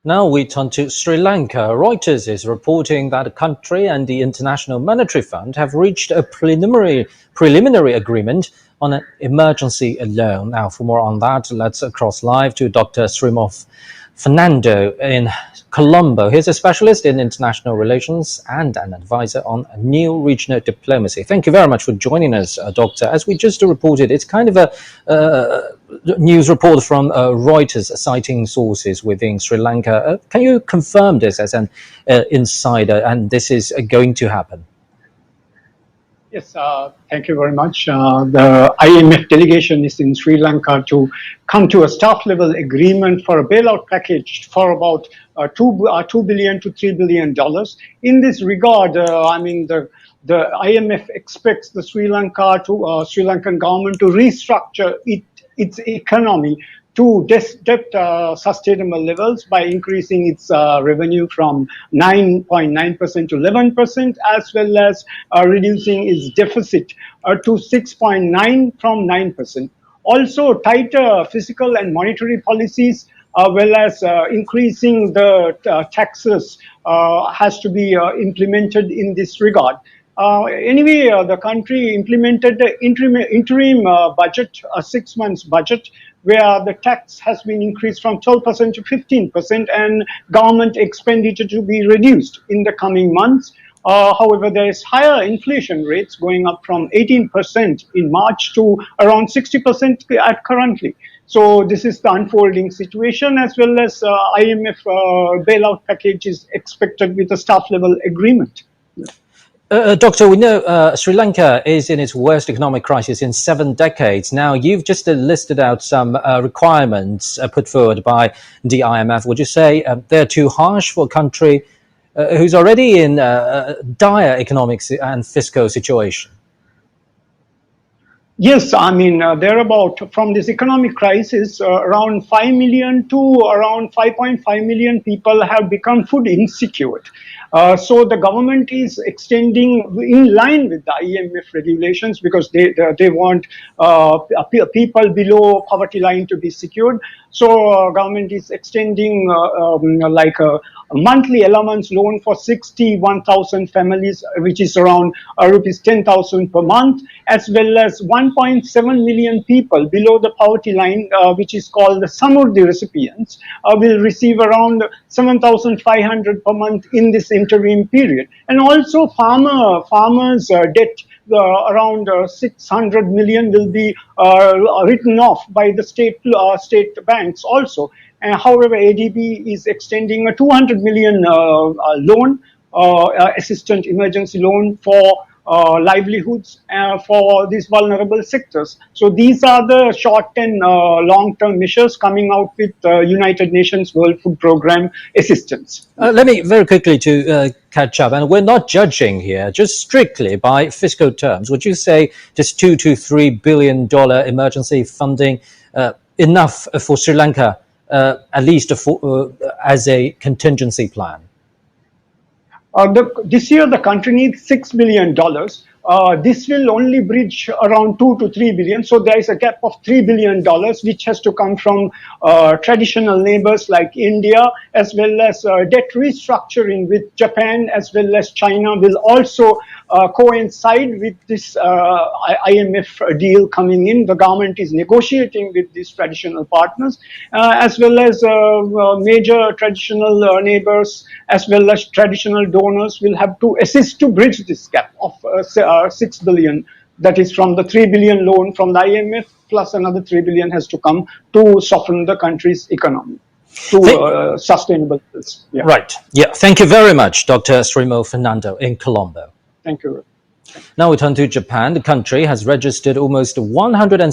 Now we turn to Sri Lanka. Reuters is reporting that the country and the International Monetary Fund have reached a preliminary agreement on an emergency loan. Now, for more on that, let's cross live to Dr Srimal Fernando in Colombo. He's a specialist in international relations and an advisor on new regional diplomacy. Thank you very much for joining us, Doctor. As we just reported, it's kind of a news report from Reuters citing sources within Sri Lanka. Can you confirm this as an insider, and this is going to happen? Yes, thank you very much. The IMF delegation is in Sri Lanka to come to a staff-level agreement for a bailout package for about $2 billion to $3 billion. In this regard, the IMF expects the Sri Lankan government to restructure its economy to debt sustainable levels by increasing its revenue from 9.9% to 11%, as well as reducing its deficit to 6.9% from 9%. Also, tighter fiscal and monetary policies, well as increasing the taxes has to be implemented in this regard. Anyway, the country implemented the interim budget, a 6 months budget, where the tax has been increased from 12% to 15% and government expenditure to be reduced in the coming months. However, there is higher inflation rates going up from 18% in March to around 60% at currently. So this is the unfolding situation, as well as IMF bailout package is expected with a staff-level agreement. Doctor, we know Sri Lanka is in its worst economic crisis in 7 decades. Now, you've just listed out some requirements put forward by the IMF. Would you say they're too harsh for a country who's already in a dire economic and fiscal situation? Yes, thereabout from this economic crisis, around 5 million to around 5.5 million people have become food insecure. So the government is extending in line with the IMF regulations, because they want people below poverty line to be secured. So government is extending like a monthly allowance loan for 61,000 families, which is around rupees 10,000 per month, as well as 1.7 million people below the poverty line, which is called the Samurdhi recipients, will receive around 7,500 per month in this interim period. And also farmers' debt, around 600 million will be written off by the state banks also. However, ADB is extending a 200 million loan, assistant emergency loan for livelihoods for these vulnerable sectors. So these are the short and long-term measures coming out with United Nations World Food Programme assistance. Let me very quickly to catch up, and we're not judging here, just strictly by fiscal terms. Would you say this $2 to $3 billion emergency funding enough for Sri Lanka, at least as a contingency plan? This year, the country needs $6 billion. This will only bridge around 2 to 3 billion. So there is a gap of $3 billion, which has to come from traditional neighbors like India, as well as debt restructuring with Japan, as well as China will also coincide with this IMF deal coming in. The government is negotiating with these traditional partners, as well as major traditional neighbors, as well as traditional donors will have to assist to bridge this gap of 6 billion. That is from the 3 billion loan from the IMF, plus another 3 billion has to come to soften the country's economy to sustainable. Yeah. Right. Yeah. Thank you very much, Dr. Srimal Fernando in Colombo. Thank you. Now we turn to Japan. The country has registered almost 107